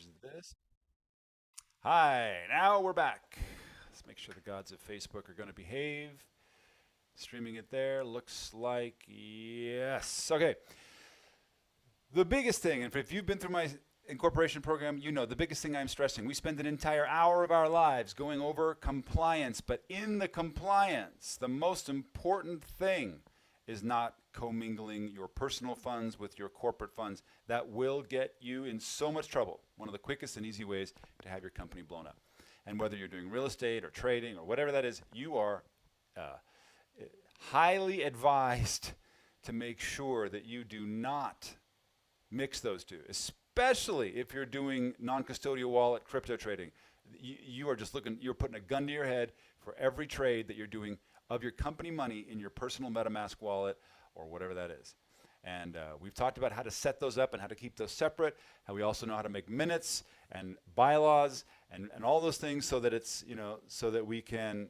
manage this. Hi, now we're back. Let's make sure the gods of Facebook are going to behave. Streaming it there. Looks like yes. Okay. The biggest thing, and if you've been through my incorporation program, you know the biggest thing I'm stressing. We spend an entire hour of our lives going over compliance, but in the compliance, the most important thing is not commingling your personal funds with your corporate funds. That will get you in so much trouble. One of the quickest and easy ways to have your company blown up. And whether you're doing real estate or trading or whatever that is, you are uh, highly advised to make sure that you do not mix those two, especially if you're doing non-custodial wallet crypto trading. You are just looking, you're putting a gun to your head for every trade that you're doing of your company money in your personal MetaMask wallet or whatever that is. And we've talked about how to set those up and how to keep those separate, how we also know how to make minutes and bylaws and all those things so that it's, so that we can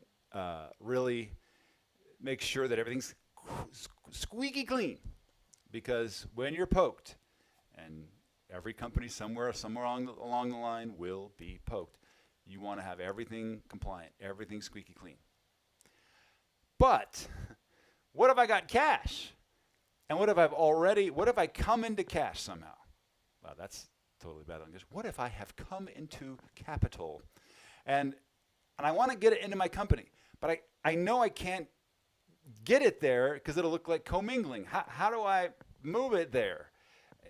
really make sure that everything's squeaky clean. Because when you're poked, and every company somewhere along the line will be poked, you want to have everything compliant, everything squeaky clean. But what if I got cash? And what if I come into cash somehow? Wow, that's totally bad language. What if I have come into capital and I want to get it into my company, but I know I can't get it there because it'll look like commingling. How do I move it there?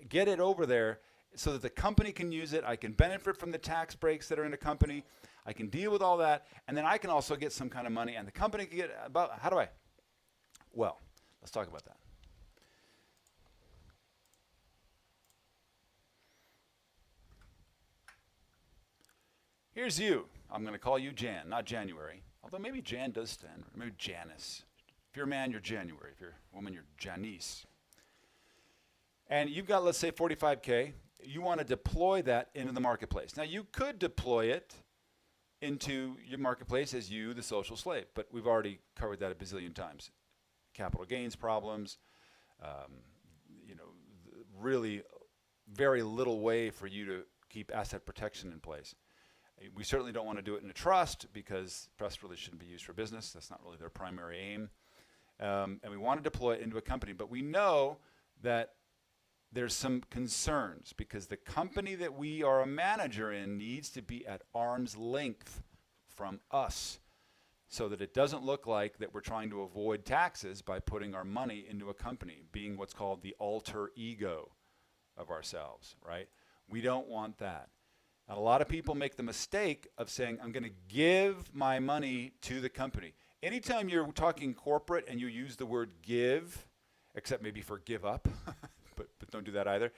Get it over there so that the company can use it. I can benefit from the tax breaks that are in a company. I can deal with all that. And then I can also get some kind of money and the company can get about, how do I? Well, let's talk about that. Here's you. I'm going to call you Jan, not January. Although maybe Jan does stand, or maybe Janice. If you're a man, you're January. If you're a woman, you're Janice. And you've got, let's say, 45K. You want to deploy that into the marketplace. Now, you could deploy it into your marketplace as you, the social slave, but we've already covered that a bazillion times. Capital gains problems, really very little way for you to keep asset protection in place. We certainly don't want to do it in a trust because trust really shouldn't be used for business. That's not really their primary aim. And we want to deploy it into a company, but we know that there's some concerns because the company that we are a manager in needs to be at arm's length from us so that it doesn't look like that we're trying to avoid taxes by putting our money into a company, being what's called the alter ego of ourselves, right? We don't want that. And a lot of people make the mistake of saying, I'm going to give my money to the company. Anytime you're talking corporate and you use the word give, except maybe for give up, but don't do that either.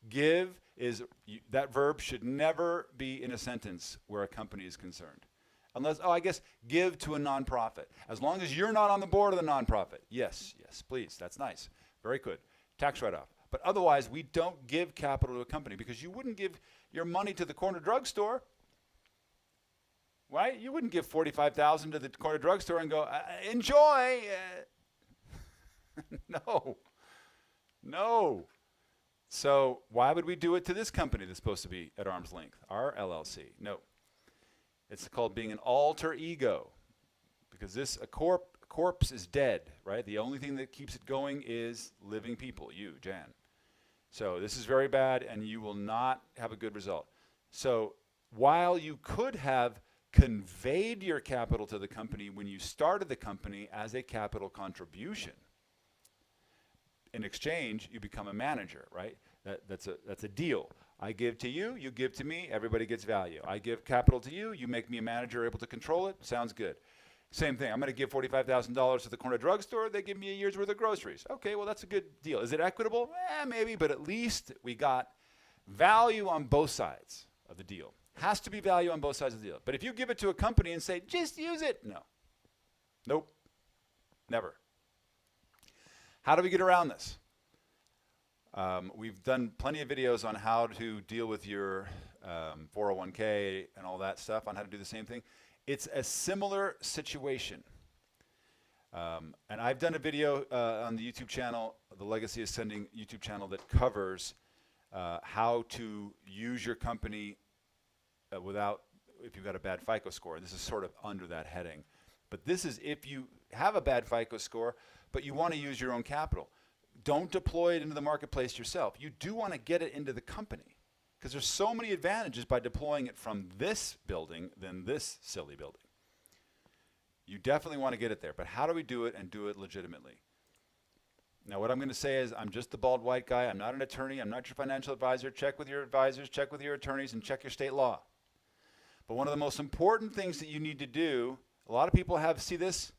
Give is, that verb should never be in a sentence where a company is concerned. Unless, I guess give to a nonprofit. As long as you're not on the board of the nonprofit. Yes, please, that's nice. Very good. Tax write-off. But otherwise, we don't give capital to a company because you wouldn't give your money to the corner drugstore. Right? You wouldn't give $45,000 to the corner drugstore and go, enjoy. No. So why would we do it to this company that's supposed to be at arm's length, our LLC? No. It's called being an alter ego because a corpse is dead, right? The only thing that keeps it going is living people, you, Jan. So this is very bad and you will not have a good result. So while you could have conveyed your capital to the company when you started the company as a capital contribution, in exchange, you become a manager, right? That's a deal. I give to you, you give to me, everybody gets value. I give capital to you, you make me a manager able to control it, sounds good. Same thing, I'm going to give $45,000 to the corner drugstore, they give me a year's worth of groceries. Okay, well that's a good deal. Is it equitable? Maybe, but at least we got value on both sides of the deal. Has to be value on both sides of the deal. But if you give it to a company and say, just use it, no. Nope, never. How do we get around this? We've done plenty of videos on how to deal with your 401k and all that stuff, on how to do the same thing. It's a similar situation. And I've done a video on the YouTube channel, the Legacy Ascending YouTube channel, that covers how to use your company if you've got a bad FICO score. This is sort of under that heading. But this is if you have a bad FICO score, but you want to use your own capital. Don't deploy it into the marketplace yourself. You do want to get it into the company because there's so many advantages by deploying it from this building than this silly building. You definitely want to get it there, but how do we do it and do it legitimately? Now, what I'm going to say is I'm just the bald white guy. I'm not an attorney. I'm not your financial advisor. Check with your advisors, check with your attorneys, and check your state law. But one of the most important things that you need to do, a lot of people have, see this?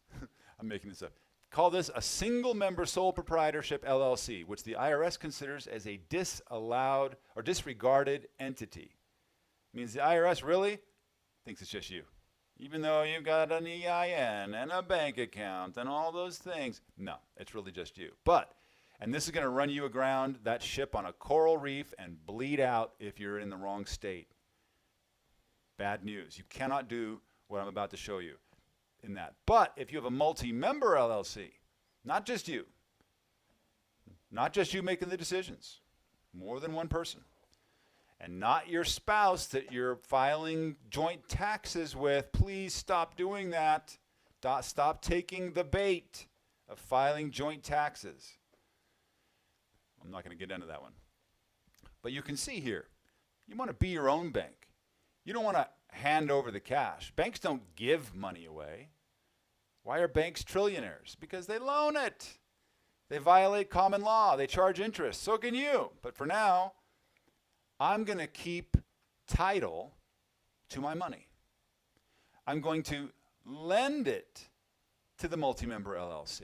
I'm making this up. Call this a single member sole proprietorship LLC, which the IRS considers as a disallowed or disregarded entity. Means the IRS really thinks it's just you. Even though you've got an EIN and a bank account and all those things. No, it's really just you. And this is going to run you aground that ship on a coral reef and bleed out if you're in the wrong state. Bad news. You cannot do what I'm about to show you in that. But if you have a multi-member LLC, not just you making the decisions, more than one person, and not your spouse that you're filing joint taxes with, please stop doing that. Stop taking the bait of filing joint taxes. I'm not going to get into that one. But you can see here, you want to be your own bank. You don't want to hand over the cash. Banks don't give money away. Why are banks trillionaires? Because they loan it. They violate common law. They charge interest. So can you. But for now, I'm going to keep title to my money. I'm going to lend it to the multi-member LLC.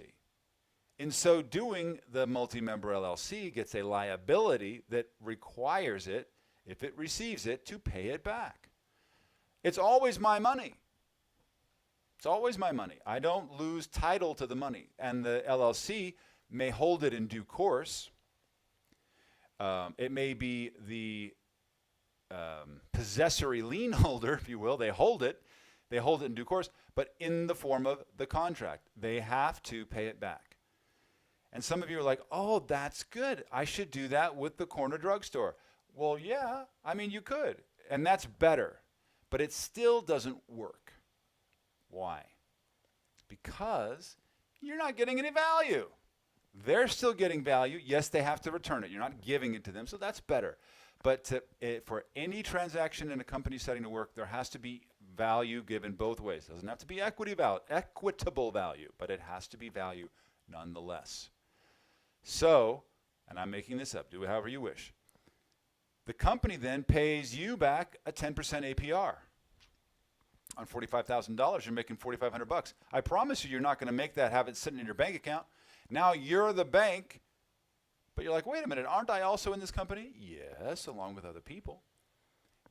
In so doing, the multi-member LLC gets a liability that requires it, if it receives it, to pay it back. It's always my money. It's always my money. I don't lose title to the money. And the LLC may hold it in due course. It may be the possessory lien holder, if you will. They hold it in due course, but in the form of the contract. They have to pay it back. And some of you are like, oh, that's good. I should do that with the corner drugstore. Well, yeah, I mean, you could. And that's better. But it still doesn't work. Why? Because you're not getting any value. They're still getting value. Yes, they have to return it. You're not giving it to them, so that's better. But for any transaction in a company setting to work, there has to be value given both ways. It doesn't have to be equitable value, but it has to be value nonetheless. So, and I'm making this up, do it however you wish. The company then pays you back a 10% APR. On $45,000, you're making $4,500. I promise you're not going to make that, have it sitting in your bank account. Now you're the bank, but you're like, wait a minute, aren't I also in this company? Yes, along with other people.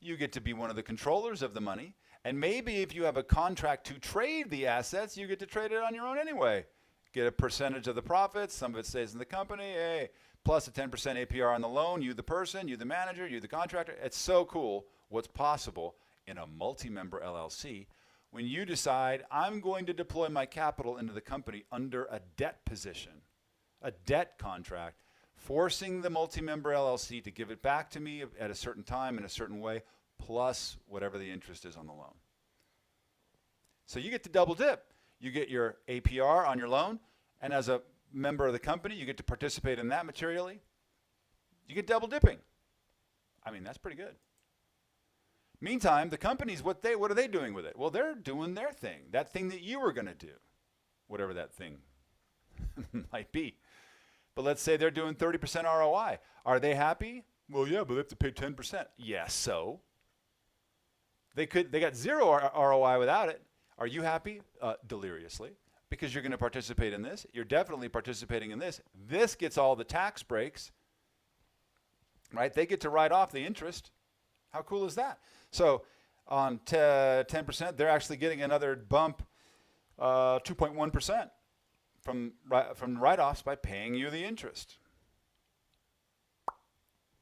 You get to be one of the controllers of the money, and maybe if you have a contract to trade the assets, you get to trade it on your own anyway. Get a percentage of the profits, some of it stays in the company, hey, plus a 10% APR on the loan, you the person, you the manager, you the contractor. It's so cool what's possible in a multi-member LLC when you decide I'm going to deploy my capital into the company under a debt position, a debt contract, forcing the multi-member LLC to give it back to me at a certain time in a certain way, plus whatever the interest is on the loan. So you get to double dip. You get your APR on your loan, and as a member of the company, you get to participate in that materially. You get double dipping. I mean, that's pretty good. Meantime, the companies, what are they doing with it? Well, they're doing their thing, that thing that you were going to do, whatever that thing might be. But let's say they're doing 30% ROI. Are they happy? Well, yeah, but they have to pay 10%. Yes, so they got zero ROI without it. Are you happy? Deliriously, because you're going to participate in this. You're definitely participating in this. This gets all the tax breaks, right? They get to write off the interest. How cool is that? So on 10%, they're actually getting another bump, 2.1% from write-offs by paying you the interest.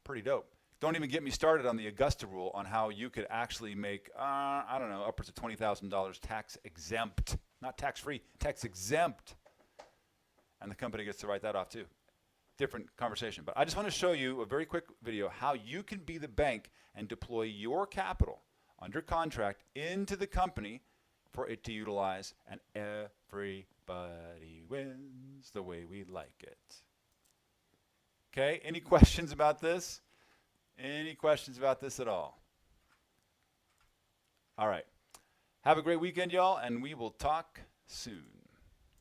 Pretty dope. Don't even get me started on the Augusta rule on how you could actually make, I don't know, upwards of $20,000 tax exempt, not tax-free, tax exempt. And the company gets to write that off too. Different conversation. But I just want to show you a very quick video how you can be the bank and deploy your capital under contract into the company for it to utilize, and everybody wins the way we like it. Okay, any questions about this? Any questions about this at all? All right. Have a great weekend, y'all, and we will talk soon.